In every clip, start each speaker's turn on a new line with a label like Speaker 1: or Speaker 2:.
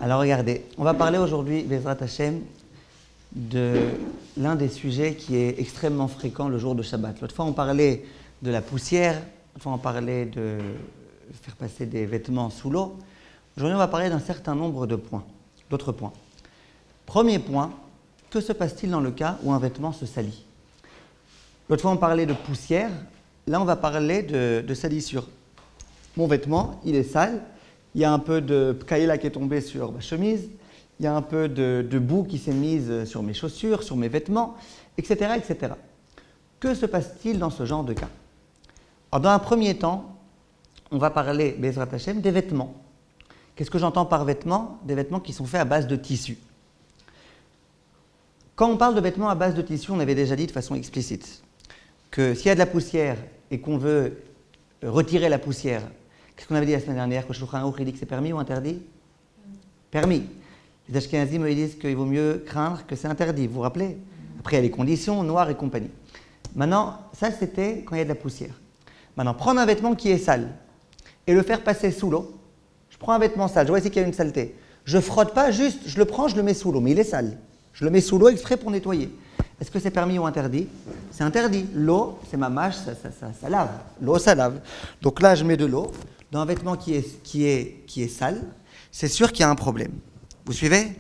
Speaker 1: Alors regardez, on va parler aujourd'hui, Bezrat Hashem, de l'un des sujets qui est extrêmement fréquent le jour de Shabbat. L'autre fois, on parlait de la poussière, l'autre fois, on parlait de faire passer des vêtements sous l'eau. Aujourd'hui, on va parler d'un certain nombre de points, d'autres points. Premier point, que se passe-t-il dans le cas où un vêtement se salit? L'autre fois, on parlait de poussière. Là, on va parler de salissure. Mon vêtement, il est sale. Il y a un peu de pkaïla qui est tombé sur ma chemise. Il y a un peu de boue qui s'est mise sur mes chaussures, sur mes vêtements, etc., etc. Que se passe-t-il dans ce genre de cas? Alors, dans un premier temps, on va parler, Bezrat Hashem, des vêtements. Qu'est-ce que j'entends par vêtements? Des vêtements qui sont faits à base de tissu. Quand on parle de vêtements à base de tissu, on avait déjà dit de façon explicite que s'il y a de la poussière et qu'on veut retirer la poussière, qu'est-ce qu'on avait dit la semaine dernière? Que Shulchan Aruch dit que c'est permis ou interdit? Permis. Les Ashkenazim ils disent qu'il vaut mieux craindre que c'est interdit, vous vous rappelez? Après, il y a les conditions, noir et compagnie. Maintenant, ça c'était quand il y a de la poussière. Maintenant, prendre un vêtement qui est sale et le faire passer sous l'eau. Je prends un vêtement sale, je vois ici qu'il y a une saleté. Je ne frotte pas, juste, je le prends, je le mets sous l'eau, mais il est sale. Je le mets sous l'eau exprès pour nettoyer. Est-ce que c'est permis ou interdit? C'est interdit. L'eau, c'est ma mâche, ça lave. L'eau, ça lave. Donc là, je mets de l'eau dans un vêtement qui est sale. C'est sûr qu'il y a un problème. Vous suivez?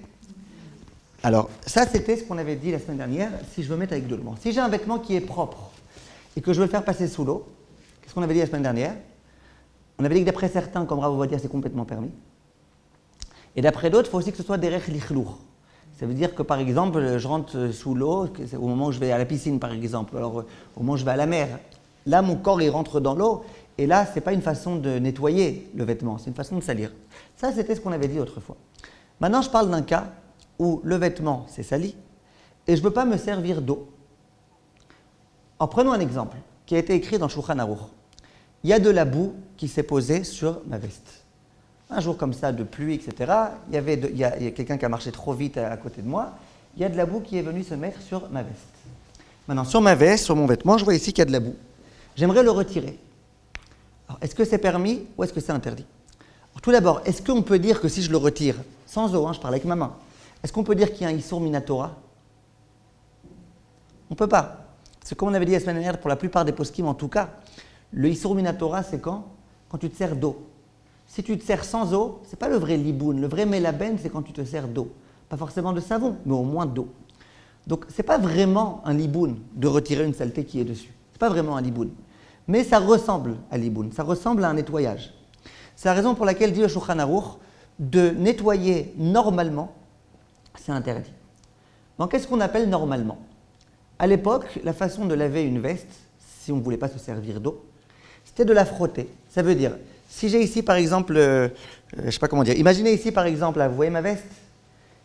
Speaker 1: Alors, ça, c'était ce qu'on avait dit la semaine dernière, si je veux mettre avec de l'eau. Si j'ai un vêtement qui est propre et que je veux le faire passer sous l'eau, qu'est-ce qu'on avait dit la semaine dernière? On avait dit que d'après certains, comme Rav Ovadia, c'est complètement permis. Et d'après d'autres, il faut aussi que ce soit derech lichlour. Ça veut dire que, par exemple, je rentre sous l'eau, au moment où je vais à la piscine, par exemple, alors au moment où je vais à la mer. Là, mon corps, il rentre dans l'eau, et là, ce n'est pas une façon de nettoyer le vêtement, c'est une façon de salir. Ça, c'était ce qu'on avait dit autrefois. Maintenant, je parle d'un cas où le vêtement s'est sali, et je ne veux pas me servir d'eau. En prenons un exemple qui a été écrit dans Shulchan Aruch. Il y a de la boue qui s'est posée sur ma veste. Un jour comme ça, de pluie, etc., il y a quelqu'un qui a marché trop vite à côté de moi. Il y a de la boue qui est venue se mettre sur ma veste. Maintenant, sur ma veste, sur mon vêtement, je vois ici qu'il y a de la boue. J'aimerais le retirer. Alors, est-ce que c'est permis ou est-ce que c'est interdit? Alors, tout d'abord, est-ce qu'on peut dire que si je le retire, sans eau, je parle avec ma main, est-ce qu'on peut dire qu'il y a un Issour Minatora? On ne peut pas. C'est comme on avait dit la semaine dernière, pour la plupart des poskim en tout cas, le Issour Minatora, c'est quand tu te sers d'eau. Si tu te sers sans eau, ce n'est pas le vrai liboun. Le vrai mélaben, c'est quand tu te sers d'eau. Pas forcément de savon, mais au moins d'eau. Donc, ce n'est pas vraiment un liboun de retirer une saleté qui est dessus. Ce n'est pas vraiment un liboun. Mais ça ressemble à liboun. Ça ressemble à un nettoyage. C'est la raison pour laquelle dit le Shulchan Aruch de nettoyer normalement, c'est interdit. Donc, qu'est-ce qu'on appelle normalement? À l'époque, la façon de laver une veste, si on ne voulait pas se servir d'eau, c'était de la frotter. Ça veut dire, si j'ai ici par exemple, je ne sais pas comment dire, imaginez ici par exemple, là, vous voyez ma veste?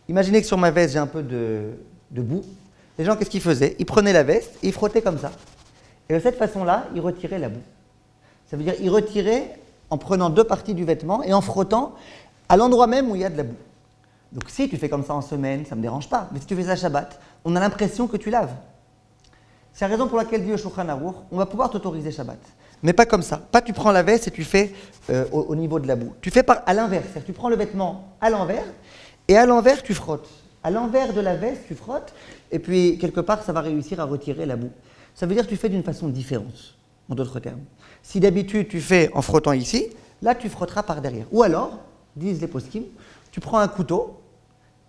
Speaker 1: Imaginez que sur ma veste j'ai un peu de boue. Les gens, qu'est-ce qu'ils faisaient? Ils prenaient la veste et ils frottaient comme ça. Et de cette façon-là, ils retiraient la boue. Ça veut dire ils retiraient en prenant deux parties du vêtement et en frottant à l'endroit même où il y a de la boue. Donc si tu fais comme ça en semaine, ça ne me dérange pas. Mais si tu fais ça Shabbat, on a l'impression que tu laves. C'est la raison pour laquelle dit le Shulchan Aruch, on va pouvoir t'autoriser Shabbat. Mais pas comme ça. Pas tu prends la veste et tu fais au niveau de la boue. Tu fais à l'inverse. C'est-à-dire tu prends le vêtement à l'envers et à l'envers tu frottes. À l'envers de la veste tu frottes et puis quelque part ça va réussir à retirer la boue. Ça veut dire que tu fais d'une façon différente, en d'autres termes. Si d'habitude tu fais en frottant ici, là tu frotteras par derrière. Ou alors, disent les poskim, tu prends un couteau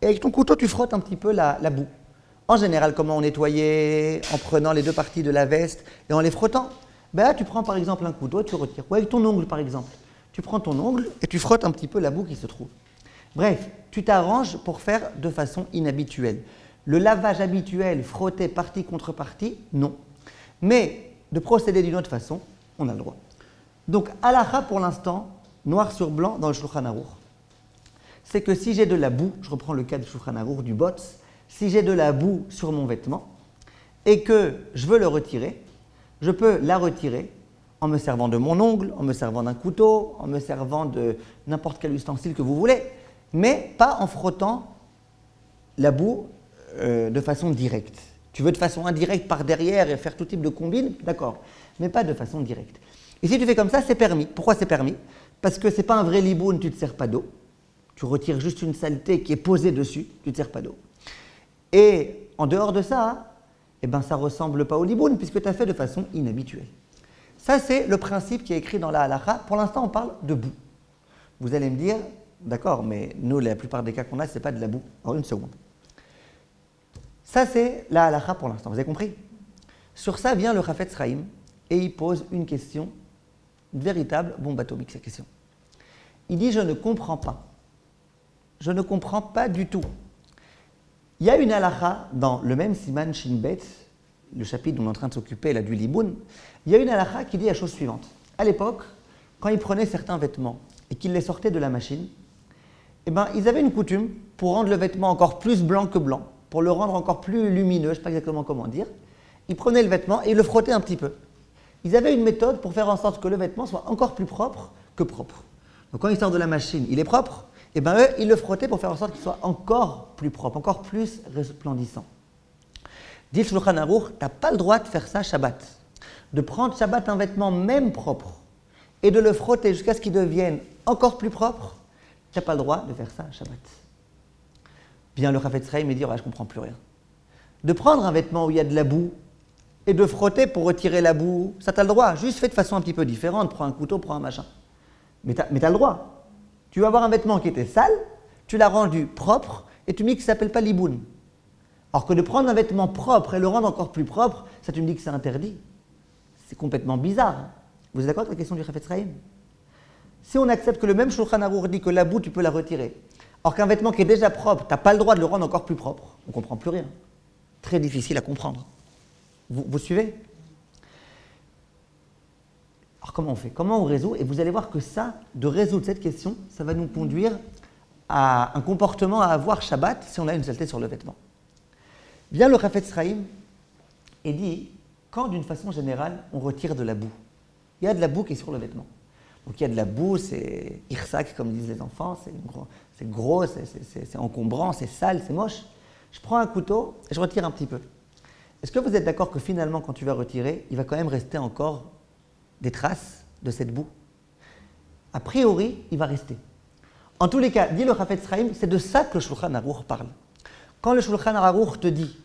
Speaker 1: et avec ton couteau tu frottes un petit peu la boue. En général, comment on nettoyait? En prenant les deux parties de la veste et en les frottant. Ben là, tu prends par exemple un couteau et tu retires. Ou avec ton ongle par exemple. Tu prends ton ongle et tu frottes un petit peu la boue qui se trouve. Bref, tu t'arranges pour faire de façon inhabituelle. Le lavage habituel, frotter partie contre partie, non. Mais de procéder d'une autre façon, on a le droit. Donc, halakha pour l'instant, noir sur blanc dans le Shulchan Aruch, c'est que si j'ai de la boue, je reprends le cas du Shulchan Aruch, du botz, si j'ai de la boue sur mon vêtement et que je veux le retirer, je peux la retirer en me servant de mon ongle, en me servant d'un couteau, en me servant de n'importe quel ustensile que vous voulez, mais pas en frottant la boue de façon directe. Tu veux de façon indirecte par derrière et faire tout type de combine, d'accord, mais pas de façon directe. Et si tu fais comme ça, c'est permis. Pourquoi c'est permis? Parce que ce n'est pas un vrai liboun, tu ne te sers pas d'eau. Tu retires juste une saleté qui est posée dessus, tu ne te sers pas d'eau. Et en dehors de ça, eh ben, ça ne ressemble pas au liboun, puisque tu as fait de façon inhabituelle. Ça, c'est le principe qui est écrit dans la halakha. Pour l'instant, on parle de boue. Vous allez me dire, d'accord, mais nous, la plupart des cas qu'on a, ce n'est pas de la boue. Alors, une seconde. Ça, c'est la halakha pour l'instant. Vous avez compris? Sur ça vient le Chafetz Chaim et il pose une question, une véritable bombe atomique, cette question. Il dit, je ne comprends pas. Je ne comprends pas du tout. Il y a une halakha dans le même Siman Shin Bet, le chapitre dont on est en train de s'occuper, là, du liboun. Il y a une halakha qui dit la chose suivante. À l'époque, quand ils prenaient certains vêtements et qu'ils les sortaient de la machine, eh ben, ils avaient une coutume pour rendre le vêtement encore plus blanc que blanc, pour le rendre encore plus lumineux, je ne sais pas exactement comment dire. Ils prenaient le vêtement et ils le frottaient un petit peu. Ils avaient une méthode pour faire en sorte que le vêtement soit encore plus propre que propre. Donc quand il sort de la machine, il est propre, et bien eux, ils le frottaient pour faire en sorte qu'il soit encore plus propre, encore plus resplendissant. Dit le Shulchan Aruch, tu n'as pas le droit de faire ça Shabbat. De prendre Shabbat un vêtement même propre et de le frotter jusqu'à ce qu'il devienne encore plus propre, tu n'as pas le droit de faire ça Shabbat. Bien le Chafetz Chaim me dit, je ne comprends plus rien. De prendre un vêtement où il y a de la boue et de frotter pour retirer la boue, ça tu as le droit, juste fait de façon un petit peu différente, prends un couteau, prends un machin. Mais tu as le droit. Tu vas avoir un vêtement qui était sale, tu l'as rendu propre et tu me dis que ça ne s'appelle pas liboun. Alors que de prendre un vêtement propre et le rendre encore plus propre, ça tu me dis que c'est interdit. C'est complètement bizarre. Vous êtes d'accord avec la question du Chafetz Chaim? Si on accepte que le même Shulchan Aruch dit que la boue, tu peux la retirer, alors qu'un vêtement qui est déjà propre, tu n'as pas le droit de le rendre encore plus propre, on ne comprend plus rien. Très difficile à comprendre. Vous suivez? Alors comment on fait? Comment on résout? Et vous allez voir que ça, de résoudre cette question, ça va nous conduire à un comportement à avoir Shabbat si on a une saleté sur le vêtement. Bien le Chafetz Chaim est dit, quand d'une façon générale, on retire de la boue. Il y a de la boue qui est sur le vêtement. Donc il y a de la boue, c'est irsak comme disent les enfants, c'est gros, c'est encombrant, c'est sale, c'est moche. Je prends un couteau et je retire un petit peu. Est-ce que vous êtes d'accord que finalement, quand tu vas retirer, il va quand même rester encore des traces de cette boue? A priori, il va rester. En tous les cas, dit le Chafetz Chaim, c'est de ça que le Shulchan Aruch parle. Quand le Shulchan Aruch te dit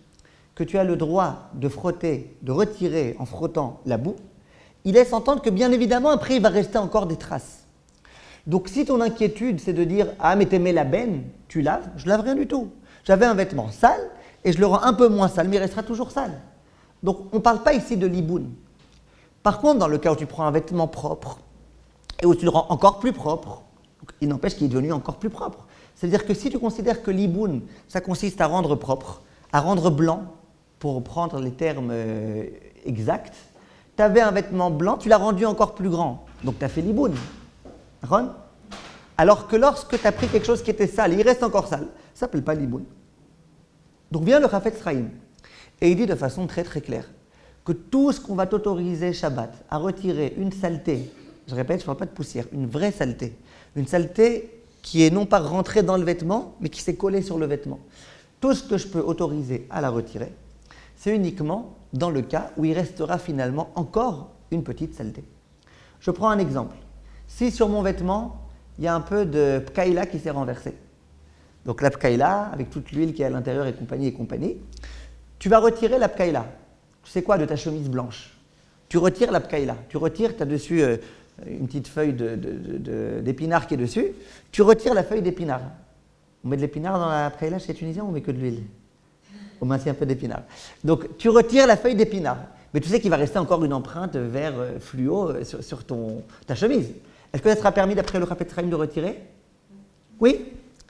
Speaker 1: que tu as le droit de frotter, de retirer en frottant la boue, il laisse entendre que bien évidemment, après, il va rester encore des traces. Donc si ton inquiétude, c'est de dire « Ah, mais t'aimais la benne, tu laves », je lave rien du tout. J'avais un vêtement sale et je le rends un peu moins sale, mais il restera toujours sale. Donc on ne parle pas ici de liboun. Par contre, dans le cas où tu prends un vêtement propre et où tu le rends encore plus propre, il n'empêche qu'il est devenu encore plus propre. C'est-à-dire que si tu considères que l'iboun, ça consiste à rendre propre, à rendre blanc, pour prendre les termes exacts, tu avais un vêtement blanc, tu l'as rendu encore plus grand. Donc tu as fait l'iboun. Ron? Alors que lorsque tu as pris quelque chose qui était sale, il reste encore sale, ça ne s'appelle pas l'iboun. Donc vient le Chafetz Chaim et il dit de façon très très claire que tout ce qu'on va t'autoriser Shabbat à retirer une saleté, je répète, je ne parle pas de poussière, une vraie saleté, une saleté qui est non pas rentrée dans le vêtement, mais qui s'est collée sur le vêtement. Tout ce que je peux autoriser à la retirer, c'est uniquement dans le cas où il restera finalement encore une petite saleté. Je prends un exemple. Si sur mon vêtement, il y a un peu de pkaïla qui s'est renversé, donc la pkaïla, avec toute l'huile qui est à l'intérieur et compagnie, tu vas retirer la pkaïla. Tu sais quoi, de ta chemise blanche? Tu retires la pkaïla, tu retires, tu as dessus une petite feuille d'épinard qui est dessus, tu retires la feuille d'épinard. On met de l'épinard dans la pkaïla chez les Tunisiens ou on met que de l'huile? On maintient un peu d'épinard. Donc tu retires la feuille d'épinard, mais tu sais qu'il va rester encore une empreinte vert fluo sur ta chemise. Est-ce que ça sera permis d'après le Chafetz Chaim de retirer? Oui?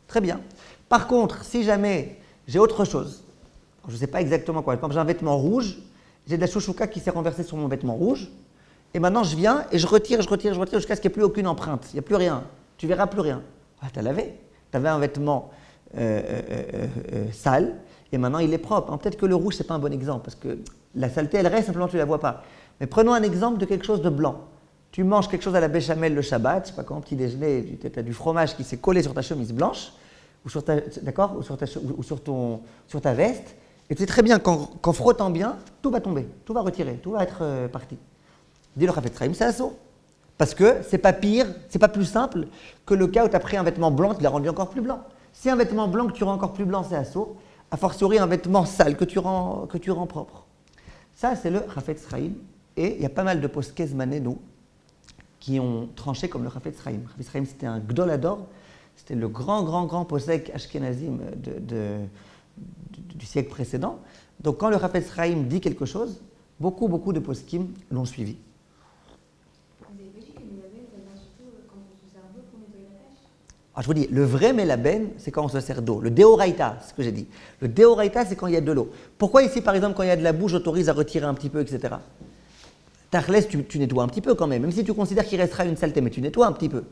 Speaker 1: Très bien. Par contre, si jamais j'ai autre chose, je ne sais pas exactement quoi, par exemple j'ai un vêtement rouge, j'ai de la chouchouka qui s'est renversée sur mon vêtement rouge, et maintenant je viens et je retire jusqu'à ce qu'il n'y ait plus aucune empreinte, il n'y a plus rien, tu ne verras plus rien. Ah, tu as lavé, tu avais un vêtement sale, et maintenant il est propre. Peut-être que le rouge, ce n'est pas un bon exemple, parce que la saleté, elle reste, simplement tu ne la vois pas. Mais prenons un exemple de quelque chose de blanc. Tu manges quelque chose à la béchamel le Shabbat, je ne sais pas comment, petit déjeuner, tu as du fromage qui s'est collé sur ta chemise blanche, ou sur ta, d'accord, ou sur ta veste, et tu sais très bien qu'en frottant bien, tout va tomber, tout va retirer, tout va être parti. Dis le Chafetz Chaim, c'est assaut. Parce que c'est pas pire, c'est pas plus simple que le cas où tu as pris un vêtement blanc, tu l'as rendu encore plus blanc. Si un vêtement blanc que tu rends encore plus blanc, c'est assaut, a fortiori un vêtement sale que tu rends propre. Ça, c'est le Chafetz Chaim. Et il y a pas mal de posquets manénou qui ont tranché comme le Chafetz Chaim. Chafetz Chaim, c'était un Gdolador, c'était le grand posek ashkenazim du siècle précédent. Donc quand le Chafetz Chaim dit quelque chose, beaucoup de poskim l'ont suivi.
Speaker 2: Vous avez pas dit que le melaben, ça vient surtout quand on se sert d'eau pour nettoyer la tâche?
Speaker 1: Alors je vous dis, le vrai melaben, c'est quand on se sert d'eau. Le deoraita, c'est ce que j'ai dit. Le deoraita, c'est quand il y a de l'eau. Pourquoi ici, par exemple, quand il y a de la boue, j'autorise à retirer un petit peu, etc. Tachles, tu nettoies un petit peu quand même si tu considères qu'il restera une saleté, mais tu nettoies un petit peu.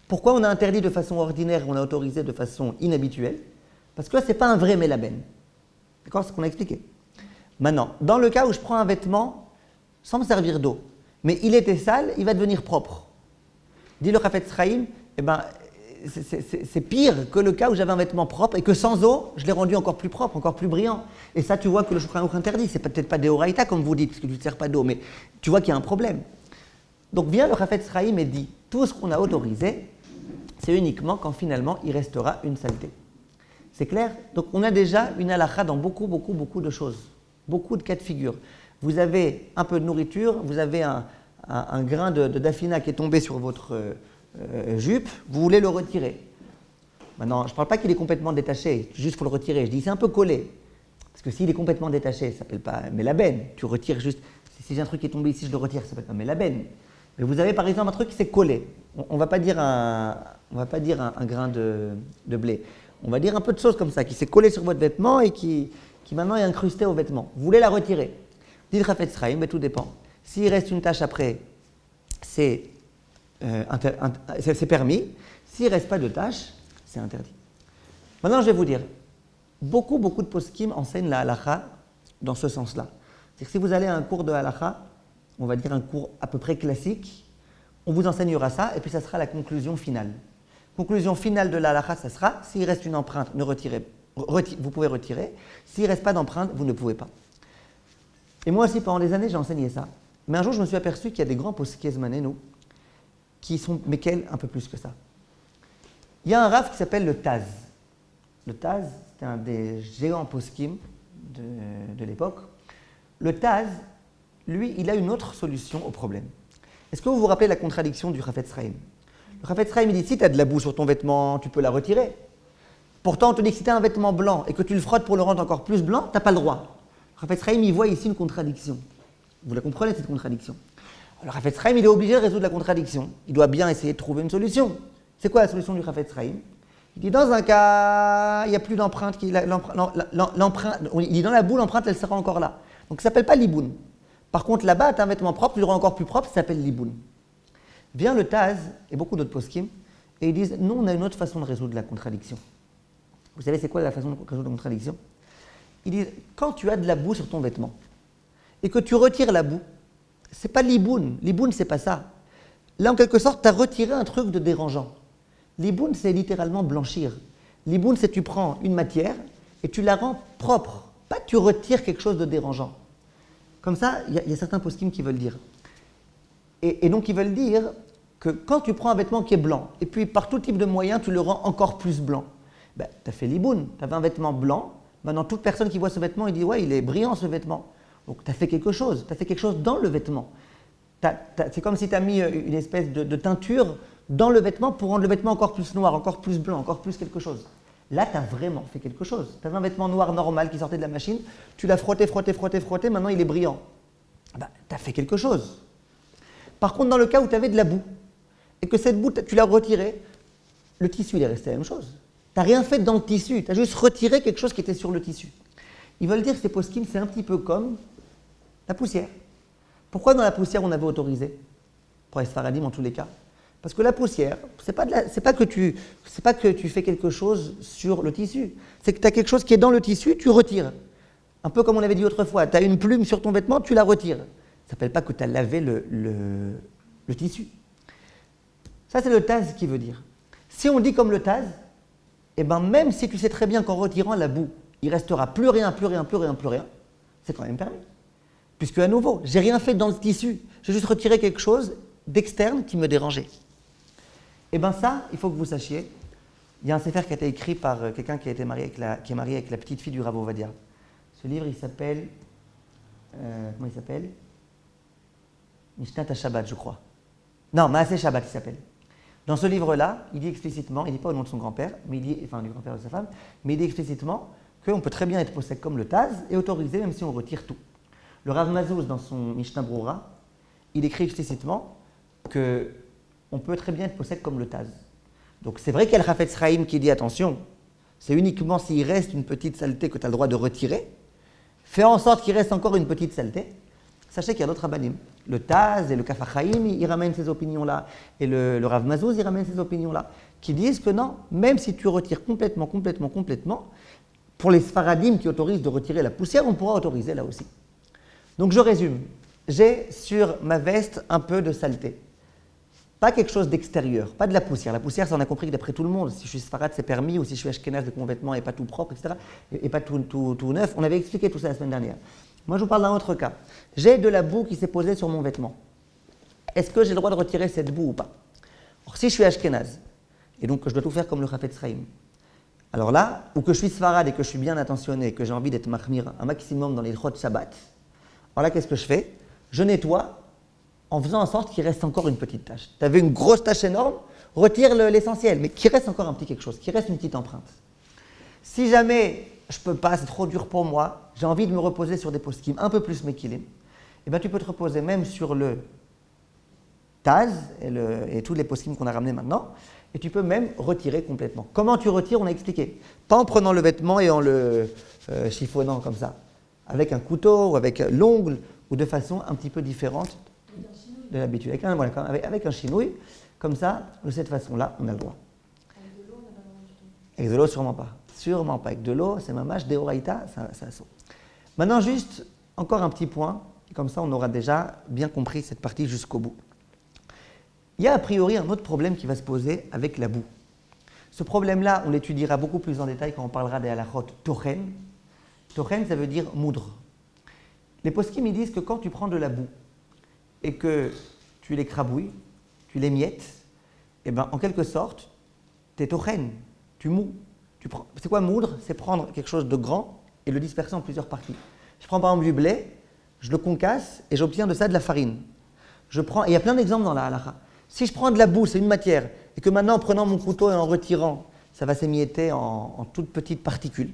Speaker 1: Pourquoi on a interdit de façon ordinaire et on a autorisé de façon inhabituelle? Parce que là, ce n'est pas un vrai melaben. D'accord? C'est ce qu'on a expliqué. Maintenant, dans le cas où je prends un vêtement sans me servir d'eau, mais il était sale, il va devenir propre. Dit le Chafetz Chaim, eh ben, c'est pire que le cas où j'avais un vêtement propre et que sans eau, je l'ai rendu encore plus propre, encore plus brillant. Et ça, tu vois que le Shulchan Aruch interdit. C'est peut-être pas Deoraita comme vous dites, parce que tu ne te sers pas d'eau, mais tu vois qu'il y a un problème. Donc vient le Chafetz Chaim et dit, tout ce qu'on a autorisé, c'est uniquement quand finalement il restera une saleté. C'est clair? Donc on a déjà une halakha dans beaucoup de choses, beaucoup de cas de figure. Vous avez un peu de nourriture, vous avez un grain de dafina qui est tombé sur votre jupe, vous voulez le retirer. Maintenant, je ne parle pas qu'il est complètement détaché, juste pour le retirer. Je dis c'est un peu collé. Parce que s'il est complètement détaché, ça ne s'appelle pas melaben. Tu retires juste. Si j'ai un truc qui est tombé ici, je le retire, ça s'appelle pas melaben. Mais vous avez par exemple un truc qui s'est collé. On ne va pas dire un grain de blé. On va dire un peu de sauce comme ça, qui s'est collé sur votre vêtement et qui maintenant est incrusté au vêtement. Vous voulez la retirer. Dit le Chafetz Chaim, mais tout dépend. S'il reste une tache après, c'est permis. S'il ne reste pas de tache, c'est interdit. Maintenant, je vais vous dire, beaucoup de poskim enseignent la halakha dans ce sens-là. C'est que si vous allez à un cours de halakha, on va dire un cours à peu près classique, on vous enseignera ça, et puis ça sera la conclusion finale. Conclusion finale de la halakha, ça sera, s'il reste une empreinte, vous pouvez retirer. S'il ne reste pas d'empreinte, vous ne pouvez pas. Et moi aussi, pendant des années, j'ai enseigné ça. Mais un jour, je me suis aperçu qu'il y a des grands poskim manénou qui sont Mekel un peu plus que ça. Il y a un Rav qui s'appelle le Taz. Le Taz, c'était un des géants poskim de l'époque. Le Taz, lui, il a une autre solution au problème. Est-ce que vous vous rappelez la contradiction du Chafetz Chaim? Le Chafetz Chaim, il dit, si tu as de la boue sur ton vêtement, tu peux la retirer. Pourtant, on te dit que si tu as un vêtement blanc et que tu le frottes pour le rendre encore plus blanc, tu n'as pas le droit. Le Chafetz Chaim, il voit ici une contradiction. Vous la comprenez, cette contradiction? Alors, le Chafetz Chaim, il est obligé de résoudre la contradiction. Il doit bien essayer de trouver une solution. C'est quoi la solution du Chafetz Chaim? Il dit, dans un cas, il n'y a plus d'empreinte. Il dit, dans la boue, l'empreinte, elle sera encore là. Donc, ça ne s'appelle pas l'iboun. Par contre, là-bas, tu as un vêtement propre, tu le rends encore plus propre, ça s'appelle l'iboun. Vient le Taz et beaucoup d'autres poskim, et ils disent, nous, on a une autre façon de résoudre la contradiction. Vous savez, c'est quoi la façon de résoudre la contradiction? Ils disent, quand tu as de la boue sur ton vêtement, et que tu retires la boue, c'est pas l'iboun. L'iboun, c'est pas ça. Là, en quelque sorte, tu as retiré un truc de dérangeant. L'iboun, c'est littéralement blanchir. L'iboun, c'est tu prends une matière et tu la rends propre. Pas tu retires quelque chose de dérangeant. Comme ça, il y a certains poskim qui veulent dire. Et donc, ils veulent dire que quand tu prends un vêtement qui est blanc, et puis par tout type de moyens, tu le rends encore plus blanc, ben, tu as fait l'iboun. Tu avais un vêtement blanc. Maintenant, toute personne qui voit ce vêtement, il dit « Ouais, il est brillant ce vêtement ». Donc, tu as fait quelque chose. Tu as fait quelque chose dans le vêtement. C'est comme si tu as mis une espèce de teinture dans le vêtement pour rendre le vêtement encore plus noir, encore plus blanc, encore plus quelque chose. Là, tu as vraiment fait quelque chose. Tu avais un vêtement noir normal qui sortait de la machine, tu l'as frotté, maintenant il est brillant. Ben, tu as fait quelque chose. Par contre, dans le cas où tu avais de la boue, et que cette boue, tu l'as retirée, le tissu, il est resté la même chose. Tu n'as rien fait dans le tissu, tu as juste retiré quelque chose qui était sur le tissu. Ils veulent dire que ces poskim, c'est un petit peu comme la poussière. Pourquoi dans la poussière on avait autorisé? Pour les Sfaradim en tous les cas. Parce que la poussière, c'est pas que tu fais quelque chose sur le tissu. C'est que tu as quelque chose qui est dans le tissu, tu retires. Un peu comme on avait dit autrefois, tu as une plume sur ton vêtement, tu la retires. Ça ne s'appelle pas que tu as lavé le tissu. Ça, c'est le Taz qui veut dire. Si on dit comme le Taz, eh ben même si tu sais très bien qu'en retirant la boue, il restera plus rien, c'est quand même permis. Puisque à nouveau, j'ai rien fait dans le tissu, j'ai juste retiré quelque chose d'externe qui me dérangeait. Et bien ça, il faut que vous sachiez, il y a un sefer qui a été écrit par quelqu'un qui est marié avec la petite fille du Rav Ovadia. Ce livre, il s'appelle, comment il s'appelle? Mishnat HaShabbat, je crois. Non, Maaseh Shabbat, il s'appelle. Dans ce livre-là, il dit explicitement, il ne dit pas au nom de son grand-père, mais il dit, enfin du grand-père de sa femme, mais il dit explicitement qu'on peut très bien être possède comme le Taz et autorisé même si on retire tout. Le Rav Mazouz, dans son Mishnah Brura, il écrit explicitement qu'on peut très bien être possède comme le Taz. Donc c'est vrai qu'il y a le Chafetz Chaim qui dit attention, c'est uniquement s'il reste une petite saleté que tu as le droit de retirer. Fais en sorte qu'il reste encore une petite saleté. Sachez qu'il y a d'autres rabbanim. Le Taz et le Kaf HaChaim, ils ramènent ces opinions-là. Et le Rav Mazouz, il ramène ces opinions-là. Qui disent que non, même si tu retires complètement, pour les Sfaradim qui autorisent de retirer la poussière, on pourra autoriser là aussi. Donc je résume. J'ai sur ma veste un peu de saleté. Pas quelque chose d'extérieur, pas de la poussière. La poussière, ça on a compris que d'après tout le monde, si je suis Sfarad, c'est permis, ou si je suis Ashkenaz, que mon vêtement n'est pas tout propre, etc., et pas tout neuf. On avait expliqué tout ça la semaine dernière. Moi, je vous parle d'un autre cas. J'ai de la boue qui s'est posée sur mon vêtement. Est-ce que j'ai le droit de retirer cette boue ou pas? Alors, si je suis Ashkenaz, et donc que je dois tout faire comme le Chafetz Chaim, alors là, ou que je suis Sfarad et que je suis bien intentionné, que j'ai envie d'être mahmir un maximum dans les Chod Shabbat, alors là, qu'est-ce que je fais? Je nettoie en faisant en sorte qu'il reste encore une petite tache. Tu avais une grosse tache énorme, retire l'essentiel, mais qu'il reste encore un petit quelque chose, qu'il reste une petite empreinte. Si jamais je ne peux pas, c'est trop dur pour moi, j'ai envie de me reposer sur des poskim un peu plus mekilim, eh bien tu peux te reposer même sur le Taz et tous les poskim qu'on a ramenés maintenant, et tu peux même retirer complètement. Comment tu retires, on a expliqué. Pas en prenant le vêtement et en le chiffonnant comme ça, avec un couteau ou avec l'ongle, ou de façon un petit peu différente de l'habitude. Avec un chinouille, comme ça, de cette façon-là, on a le droit.
Speaker 2: Avec de l'eau, on n'a pas le droit du tout.
Speaker 1: Avec de l'eau, sûrement pas. Sûrement pas. Avec de l'eau, c'est mamash, déoraïta, ça saute. Maintenant, juste encore un petit point, comme ça on aura déjà bien compris cette partie jusqu'au bout. Il y a a priori un autre problème qui va se poser avec la boue. Ce problème-là, on l'étudiera beaucoup plus en détail quand on parlera des halachot tochen. Tochen, ça veut dire moudre. Les poskim, ils disent que quand tu prends de la boue et que tu l'écrabouilles, tu l'émiettes, et ben en quelque sorte, t'es tochen, tu mous. C'est quoi moudre? C'est prendre quelque chose de grand et le disperser en plusieurs parties. Je prends par exemple du blé, je le concasse et j'obtiens de ça de la farine. Et il y a plein d'exemples dans la halacha. Si je prends de la boue, c'est une matière, et que maintenant en prenant mon couteau et en retirant, ça va s'émietter en toutes petites particules,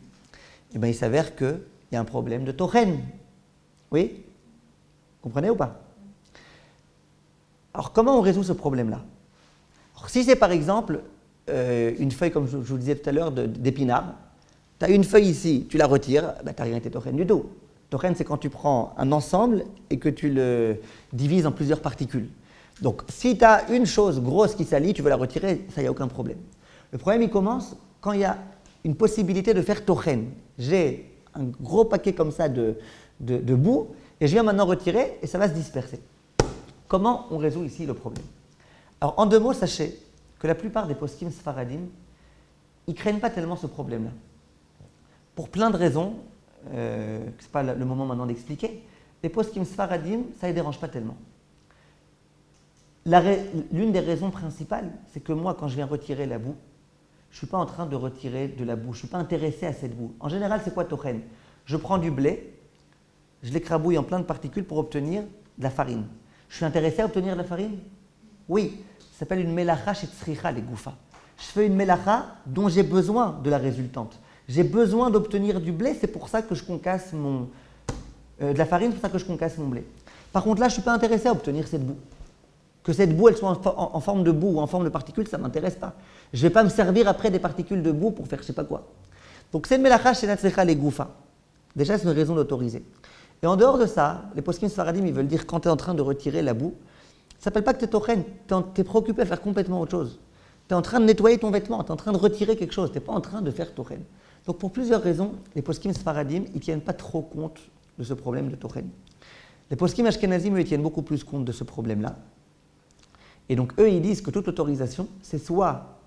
Speaker 1: et bien il s'avère qu'il y a un problème de tochen. Oui? Comprenez ou pas? Alors comment on résout ce problème-là? Alors, si c'est par exemple une feuille, comme je vous disais tout à l'heure, d'épinard, tu as une feuille ici, tu la retires, ben, tu n'as rien été tochen du tout. Tochen, c'est quand tu prends un ensemble et que tu le divises en plusieurs particules. Donc si tu as une chose grosse qui s'allie, tu veux la retirer, ça, il n'y a aucun problème. Le problème, il commence quand il y a une possibilité de faire tochen. J'ai un gros paquet comme ça de boue, et je viens maintenant retirer, et ça va se disperser. Comment on résout ici le problème? Alors, en 2 mots, sachez que la plupart des poskim sfaradim, ils ne craignent pas tellement ce problème-là. Pour plein de raisons, ce n'est pas le moment maintenant d'expliquer, les poskim sfaradim, ça ne les dérange pas tellement. L'une des raisons principales, c'est que moi, quand je viens retirer la boue, je ne suis pas en train de retirer de la boue, je ne suis pas intéressé à cette boue. En général, c'est quoi tochen? Je prends du blé, je l'écrabouille en plein de particules pour obtenir de la farine. Je suis intéressé à obtenir de la farine? Oui, ça s'appelle une melacha chez Tzricha, les gouffas. Je fais une melacha dont j'ai besoin de la résultante. J'ai besoin d'obtenir du blé, c'est pour ça que je concasse de la farine, c'est pour ça que je concasse mon blé. Par contre là, je ne suis pas intéressé à obtenir cette boue. Que cette boue, elle soit en forme de boue ou en forme de particules, ça ne m'intéresse pas. Je ne vais pas me servir après des particules de boue pour faire je ne sais pas quoi. Donc c'est une melacha chez Tzricha, les gouffas. Déjà, c'est une raison d'autoriser. Et en dehors de ça, les poskim sfaradim, ils veulent dire quand tu es en train de retirer la boue, ça ne s'appelle pas que tu es tochen, tu es préoccupé à faire complètement autre chose. Tu es en train de nettoyer ton vêtement, tu es en train de retirer quelque chose, tu n'es pas en train de faire tochen. Donc pour plusieurs raisons, les poskim sfaradim, ils ne tiennent pas trop compte de ce problème de tochen. Les poskim ashkenazim, eux, ils tiennent beaucoup plus compte de ce problème-là. Et donc eux, ils disent que toute autorisation, c'est soit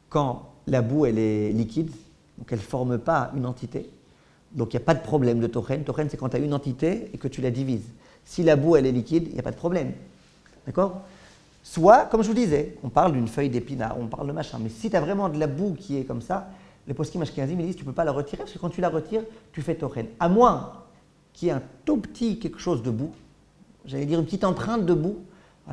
Speaker 1: quand la boue, elle est liquide, donc elle ne forme pas une entité, donc il n'y a pas de problème de tochen. Tochen, c'est quand tu as une entité et que tu la divises. Si la boue, elle est liquide, il n'y a pas de problème. D'accord? Soit, comme je vous disais, on parle d'une feuille d'épinard, on parle de machin, mais si tu as vraiment de la boue qui est comme ça, les poskim ashkenazim ils disent tu ne peux pas la retirer parce que quand tu la retires, tu fais tochen. À moins qu'il y ait un tout petit quelque chose de boue, j'allais dire une petite empreinte de boue,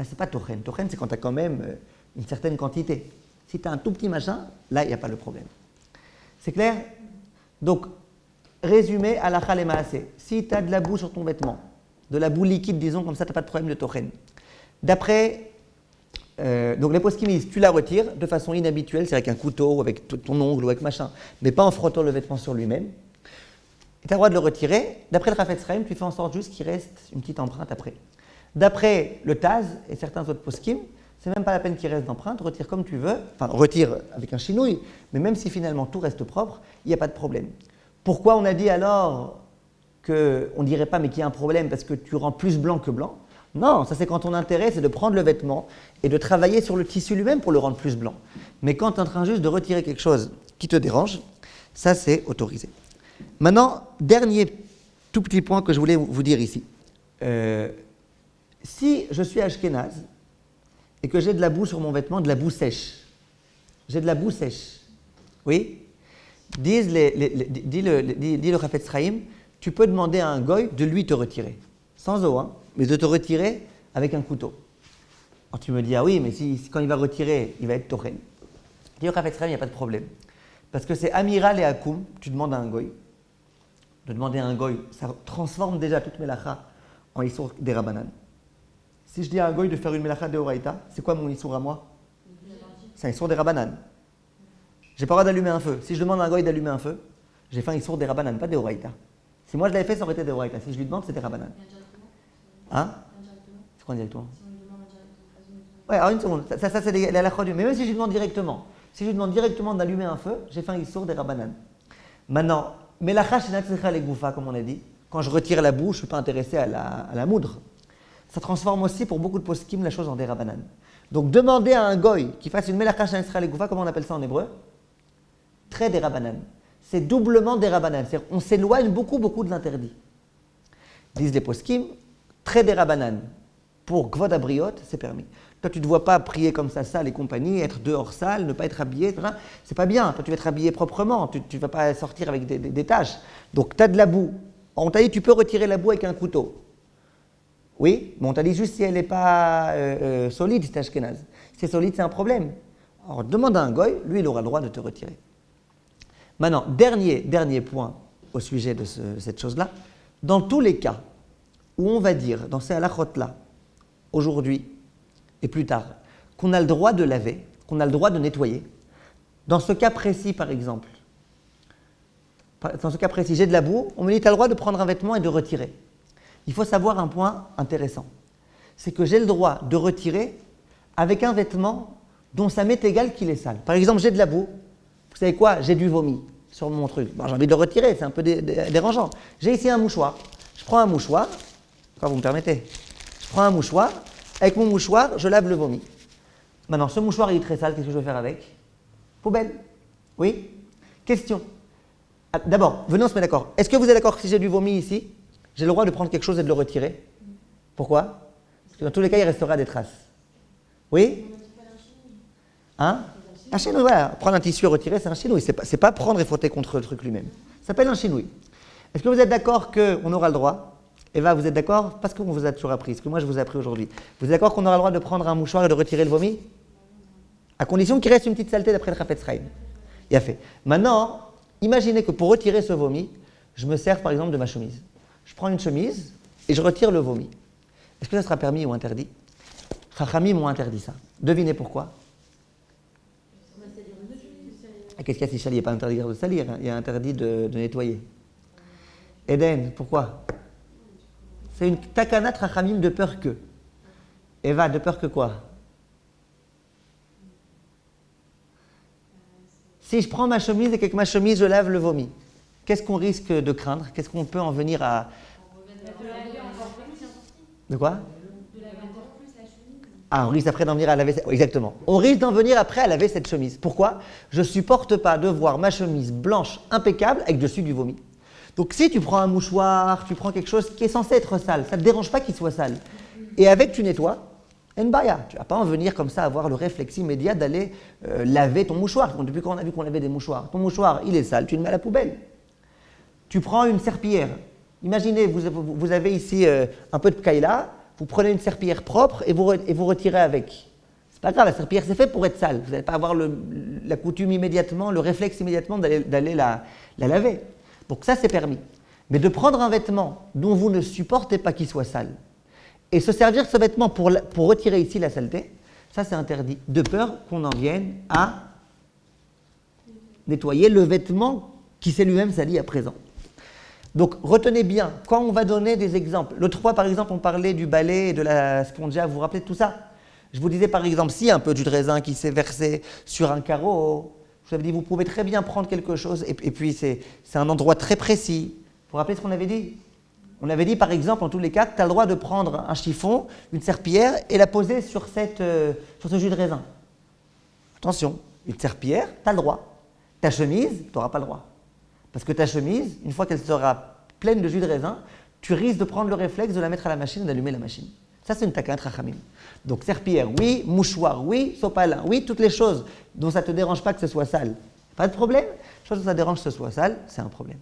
Speaker 1: c'est pas tochen. Tochen, c'est quand tu as quand même une certaine quantité. Si tu as un tout petit machin, là, il n'y a pas le problème. C'est clair? Donc, résumé à la et maasé. Si tu as de la boue sur ton vêtement, de la boue liquide, disons, comme ça, tu n'as pas de problème de tochen. D'après donc les poskim disent, tu la retires de façon inhabituelle, c'est avec un couteau, ou avec ton ongle, ou avec machin, mais pas en frottant le vêtement sur lui-même. Tu as le droit de le retirer. D'après le Chafetz Chaim, tu fais en sorte juste qu'il reste une petite empreinte après. D'après le Taz et certains autres poskim, c'est même pas la peine qu'il reste d'empreinte, retire comme tu veux, enfin retire avec un chinouille, mais même si finalement tout reste propre, il n'y a pas de problème. Pourquoi on a dit alors qu'on ne dirait pas mais qu'il y a un problème parce que tu rends plus blanc que blanc? Non, ça c'est quand ton intérêt c'est de prendre le vêtement et de travailler sur le tissu lui-même pour le rendre plus blanc. Mais quand tu es en train juste de retirer quelque chose qui te dérange, ça c'est autorisé. Maintenant, dernier tout petit point que je voulais vous dire ici. Si je suis ashkénaze et que j'ai de la boue sur mon vêtement, de la boue sèche, j'ai de la boue sèche, oui, dit le Chafetz Chaim, tu peux demander à un goy de lui te retirer, sans eau, hein, mais de te retirer avec un couteau. Alors tu me dis, ah oui, mais quand il va retirer, il va être tochen. Dit le Chafetz Chaim, il n'y a pas de problème. Parce que c'est amiral et akoum, tu demandes à un goy. De demander à un goy, ça transforme déjà toute melacha en issour des rabanan. Si je dis à un goy de faire une melacha de oraïta, c'est quoi mon issour à moi? C'est un issour des rabanan. J'ai pas le droit d'allumer un feu. Si je demande à un goy d'allumer un feu, j'ai fait un issour des rabanan, pas des oraïta. Si moi je l'avais fait, ça aurait été des oraïta. Si je lui demande, c'est des rabanan. Hein? C'est quoi directement? Ouais, alors une seconde, ça c'est la halakha du. Mais même si je lui demande directement, d'allumer un feu, j'ai fait un issour des rabanan. Maintenant, melacha shenat tzricha legoufa, comme on a dit, quand je retire la boue, je ne suis pas intéressé à la moudre. Ça transforme aussi pour beaucoup de poskim la chose en des rabanan. Donc demander à un goy qui fasse une melacha shenat tzricha legoufa, comment on appelle ça en hébreu? Très des rabanan. C'est doublement des rabanan. C'est-à-dire on s'éloigne beaucoup de l'interdit. Disent les poskim, très des rabanan. Pour Gvod Abriot, c'est permis. Toi, tu ne te vois pas prier comme ça, sale et compagnie, être dehors sale, ne pas être habillé, c'est pas bien. Toi, tu vas être habillé proprement, tu ne vas pas sortir avec des taches. Donc, tu as de la boue. On t'a dit, tu peux retirer la boue avec un couteau. Oui, mais on t'a dit juste si elle n'est pas solide, c'est ashkénaze. Si c'est solide, c'est un problème. Alors, demande à un goy, lui, il aura le droit de te retirer. Maintenant, dernier point au sujet de cette chose-là. Dans tous les cas où on va dire, dans ces halachot-là, aujourd'hui et plus tard, qu'on a le droit de laver, qu'on a le droit de nettoyer. Dans ce cas précis, par exemple, j'ai de la boue, on me dit, tu as le droit de prendre un vêtement et de retirer. Il faut savoir un point intéressant. C'est que j'ai le droit de retirer avec un vêtement dont ça m'est égal qu'il est sale. Par exemple, j'ai de la boue, vous savez quoi? J'ai du vomi sur mon truc. Bon, j'ai envie de le retirer, c'est un peu dérangeant. J'ai ici un mouchoir. Je prends un mouchoir, quand vous me permettez, je prends un mouchoir, avec mon mouchoir, je lave le vomi. Maintenant, ce mouchoir, il est très sale, qu'est-ce que je vais faire avec? Poubelle. Oui? Question. D'abord, venons se mettre d'accord. Est-ce que vous êtes d'accord que si j'ai du vomi ici, j'ai le droit de prendre quelque chose et de le retirer? Pourquoi? Parce que dans tous les cas, il restera des traces. Oui? Hein? Un chinouille, voilà. Prendre un tissu et retirer, c'est un chinouille. C'est pas prendre et frotter contre le truc lui-même. Ça s'appelle un chinouille. Est-ce que vous êtes d'accord qu'on aura le droit? Eva, vous êtes d'accord? Parce qu'on vous a toujours appris, ce que moi je vous ai appris aujourd'hui. Vous êtes d'accord qu'on aura le droit de prendre un mouchoir et de retirer le vomi? À condition qu'il reste une petite saleté d'après le Chafetz Chaim. Il a fait. Maintenant, imaginez que pour retirer ce vomi, je me sers par exemple de ma chemise. Je prends une chemise et je retire le vomi. Est-ce que ça sera permis ou interdit? Chachamim m'ont interdit ça. Devinez pourquoi? Qu'est-ce qu'il y a si Chali n'est pas interdit de salir? Il y a interdit de nettoyer. Eden, pourquoi? C'est une takanat rachamim de peur que. Eva, de peur que quoi? Si je prends ma chemise et qu'avec ma chemise je lave le vomi, qu'est-ce qu'on risque de craindre? Qu'est-ce qu'on peut en venir à... De quoi? Ah, on risque après d'en venir à laver... Exactement. On risque d'en venir après à laver cette chemise. Pourquoi? Je ne supporte pas de voir ma chemise blanche, impeccable, avec dessus du vomi. Donc si tu prends un mouchoir, tu prends quelque chose qui est censé être sale, ça ne te dérange pas qu'il soit sale. Et avec tu nettoies, Enbaya, tu ne vas pas en venir comme ça avoir le réflexe immédiat d'aller laver ton mouchoir. Depuis quand on a vu qu'on lavait des mouchoirs? Ton mouchoir, il est sale, tu le mets à la poubelle. Tu prends une serpillière. Imaginez, vous avez ici un peu de kaila, vous prenez une serpillière propre et vous retirez avec. C'est pas grave, la serpillière c'est fait pour être sale. Vous n'allez pas avoir la coutume immédiatement, le réflexe immédiatement d'aller la laver. Donc ça c'est permis. Mais de prendre un vêtement dont vous ne supportez pas qu'il soit sale et se servir de ce vêtement pour retirer ici la saleté, ça c'est interdit, de peur qu'on en vienne à nettoyer le vêtement qui s'est lui-même sali à présent. Donc retenez bien, quand on va donner des exemples, l'autre fois par exemple on parlait du balai et de la spongia, vous vous rappelez de tout ça? Je vous disais par exemple, si un peu de jus de raisin qui s'est versé sur un carreau, je vous avais dit vous pouvez très bien prendre quelque chose et puis c'est un endroit très précis. Vous vous rappelez ce qu'on avait dit? On avait dit par exemple en tous les cas que tu as le droit de prendre un chiffon, une serpillière et la poser sur ce jus de raisin. Attention, une serpillière, tu as le droit. Ta chemise, tu n'auras pas le droit. Parce que ta chemise, une fois qu'elle sera pleine de jus de raisin, tu risques de prendre le réflexe de la mettre à la machine et d'allumer la machine. Ça, c'est une taquin rachamim. Donc, serpillière, oui. Mouchoir, oui. Sopalin, oui. Toutes les choses dont ça ne te dérange pas que ce soit sale. Pas de problème. Chose dont ça dérange que ce soit sale, c'est un problème.